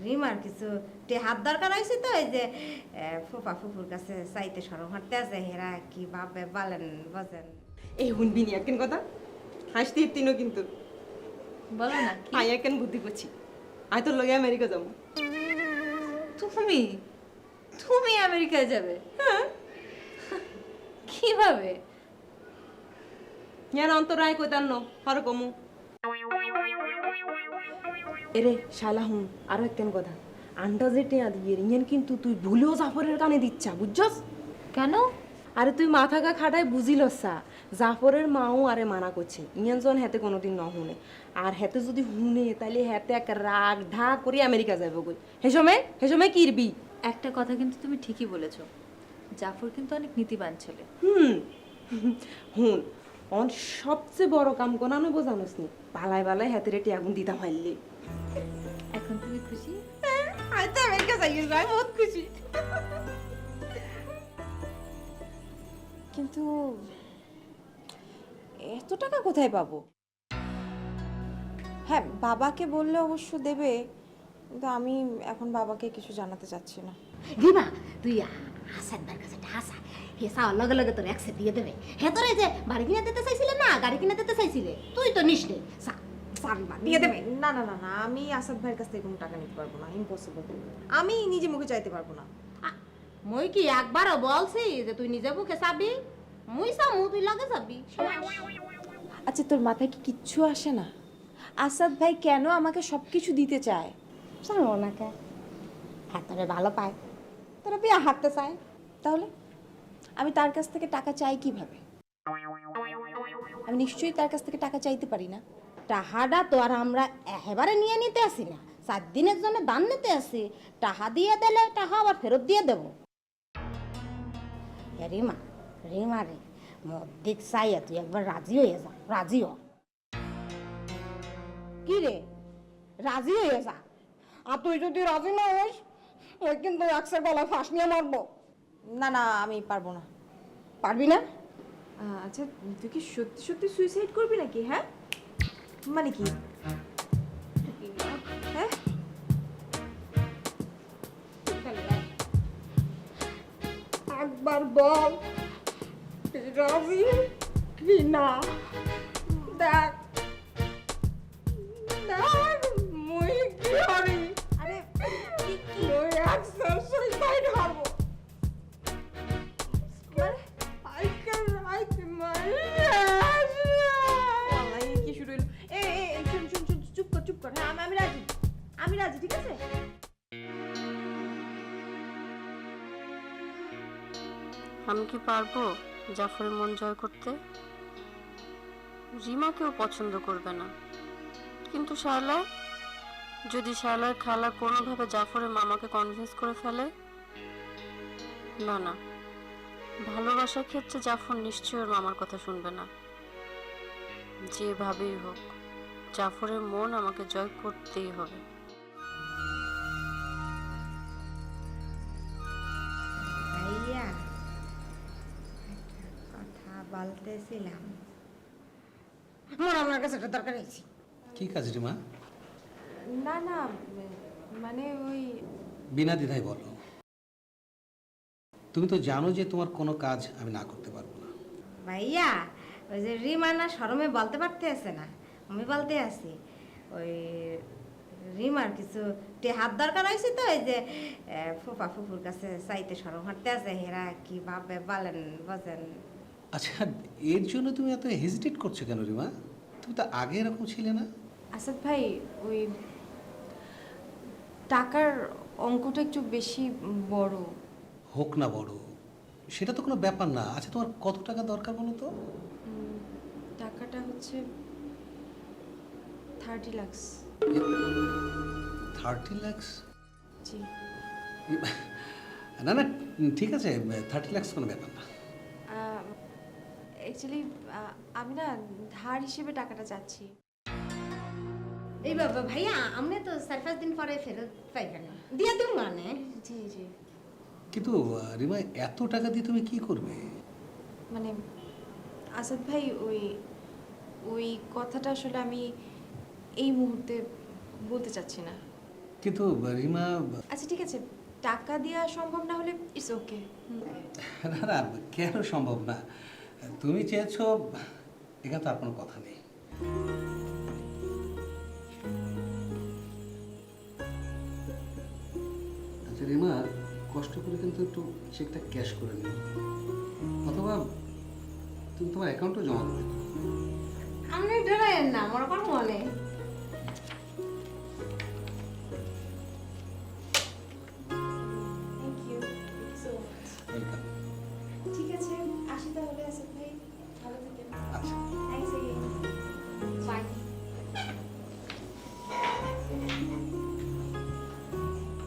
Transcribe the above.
রিমার কিছু হাত দরকার হয়েছে তো এই যে ফুফা ফুফুর কাছে চাইতে সরম হাঁটতে আছে হেরা কি ভাবে বলেন বোঝেন। এই শুনবি নি একদিন কথা হাসতে ইতিনো কিন্তু বলো না কি আই একদিন বুদ্ধি করছি আই তোর লগে আমেরিকা যাবো। তুমি তুমি আমেরিকায় যাবে? হ্যাঁ কিভাবে? ইয়ান অন্তরায় কইতান ন হর কমু এরে শালা হুম আরো একদিন কথা আন্ডা যে টেয়া দিয়ে ইয়ান কিন্তু তুই ভুলেও জাফরের কানে দিচ্ছা বুঝছস? কেন? আরে তুই মাথাকা খাটায় বুঝিলসা জাফরের মাও আরে মানা করছে ইয়ান জন হেতে কোনোদিন ন শুনে আর হেতে যদি শুনে তাইলে হেতে এক রাগ ঢাক করে আমেরিকা যাবে গই হেসময় কিরবি। একটা কথা কিন্তু তুমি ঠিকই বলেছো, জাফর কিন্তু অনেক নীতিবান ছেলে। হুন অন সবচেয়ে বড় কাম কোনানো বোঝানোস নি পালায় পালায় হাতে রেটি আগুন দিতা পারলি। এখন তুমি খুশি? আমি তো আমেরিকা যাই আমি বহুত খুশি। কিন্তু এত টাকা কোথায় পাবো? হ্যাঁ বাবাকে বললে অবশ্য দেবে, কিন্তু আমি এখন বাবাকে কিছু জানাতে চাচ্ছি না। রিমা তুই হাসান বার কাছে হাসা হে চাওয়ার লগে লগে তোর একসে দিয়ে দেবে। হে তোরে যে বাড়ি কিনে দিতে চাইছিলে না গাড়ি কিনে দিতে চাইছিলে তুই তো নিস নে দিয়ে দেবে। না না না না আমি আসাদ ভাইয়ের কাছ থেকে কোনো টাকা নিতে পারবো না, ইম্পসিবল। আমি নিজে মুখে চাইতে পারবো না। মই কি একবারও বলছি যে তুই নিজে মুখে চাবি? মুই চামু তুই লগে যাবি। আচ্ছা তোর মাথায় কি কিচ্ছু আসে না? আসাদ ভাই কেন আমাকে সবকিছু দিতে চায়? জানো না কে হ্যাঁ তোরে ভালো পায়, তোরা বিয়ে হাঁটতে চায়। তাহলে আমি তার কাছ থেকে টাকা চাই কিভাবে? আমি নিশ্চয়ই তার কাছ থেকে টাকা চাইতে পারি না। টাহাটা তো আর আমরা একেবারে নিয়ে নিতে আসি না, 4 দিনের জন্য দান নিতে আসি। টাহা দিয়ে দিলে টাহা আবার ফেরত দিয়ে দেবো। রিমা রিমা রে মদ্দিক চাইয়া তুই একবার রাজি হয়ে যা, রাজি হ। কি রে রাজি হয়ে যা, আর তুই যদি রাজি না হইস ওই কিন্তু একসার গলায় ফাঁস নিয়ে মারবো। না না আমি পারবো না। পারবি না? আচ্ছা তুই কি সত্যি সত্যি সুইসাইড করবি নাকি? হ্যাঁ মানে কি? হ্যাঁ একবার বল রাজি কি না। দেখ দেখ মুই কি করি। আরে মুই একসার সুইসাইড হব। I can write my ওয়াল্লাহি কি শুরু হলো? এই শুন শুন শুন চুপ কর। হ্যাঁ আমি রাজি, আমি রাজি, ঠিক আছে? আমি কি পারবো জাফরের মন জয় করতে? রিমা কেউ পছন্দ করবে না, কিন্তু শায়লা, যদি শায়লার খালা কোনোভাবে জাফরের মামাকে কনভিন্স করে ফেলে? না না, ভালোবাসার ক্ষেত্রে জাফর নিশ্চয়ই ওর মামার কথা শুনবে না। যেভাবেই হোক জাফরের মন আমাকে জয় করতেই হবে। ভাইয়া একটা কথা বলতেছিলাম। আমার আপনার কাছে একটা দরকার হয়েছে। কি কাজ রিমা? না না মানে ওই বিনা দ্বিধায় বলো। তুমি তো জানো যে তোমার কোনো কাজ আমি না করতে পারবো না। ভাইয়া ওই যে রিমা না শরমে বলতে পারতে আছে না, আমি বলতে আছি ওই রিমার কিছু হাত দরকার হয়েছে তো এই যে ফুফা ফুফুর কাছে চাইতে সরম হাঁটতে আছে হেরা কি ভাবে বলেন বোঝেন। আচ্ছা, এর জন্য তুমি এত হেজিটেট করছো কেন রিমা? তুমি তো আগে এরকম ছিলে না। আসাদ ভাই ওই টাকার অঙ্কটা একটু বেশি বড়। হোক না বড়, সেটা তো কোনো ব্যাপার না। আচ্ছা, তোমার কত টাকা দরকার বলো তো? টাকাটা হচ্ছে 30 লাখ। 30 লাখ? জি না না ঠিক আছে, 30 লাখ কোনো ব্যাপার না। অ্যাকচুয়ালি আমি না ধার হিসেবে টাকাটা চাচ্ছি। এই বাবা ভাইয়া আপনি তো 4-5 দিন পরে ফেরত পাইবেন দিয়ে দিন মানে। জি জি কিন্তু রিমা, এত টাকা দিয়ে তুমি কি করবে? মানে আসাদ ভাই ওই ওই কথাটা আসলে আমি এই মুহূর্তে বলতে চাচ্ছি না। কিন্তু রিমা, আচ্ছা ঠিক আছে, টাকা দেওয়া সম্ভব না হলে ইটস ওকে। না না, কেন সম্ভব না? তুমি চেয়েছো, এখানে তো আর কোনো কথা নেই। আচ্ছা রিমা, কষ্ট করে কিন্তু একটু চেকটা ক্যাশ করে নিও, অথবা তুমি তোমার অ্যাকাউন্টও জমা দেবে। আপনি ডরাইয়েন না, মনে কর মনে। Thank you so much. Welcome. ঠিক আছে, আসি তাহলে আসিফ ভাই।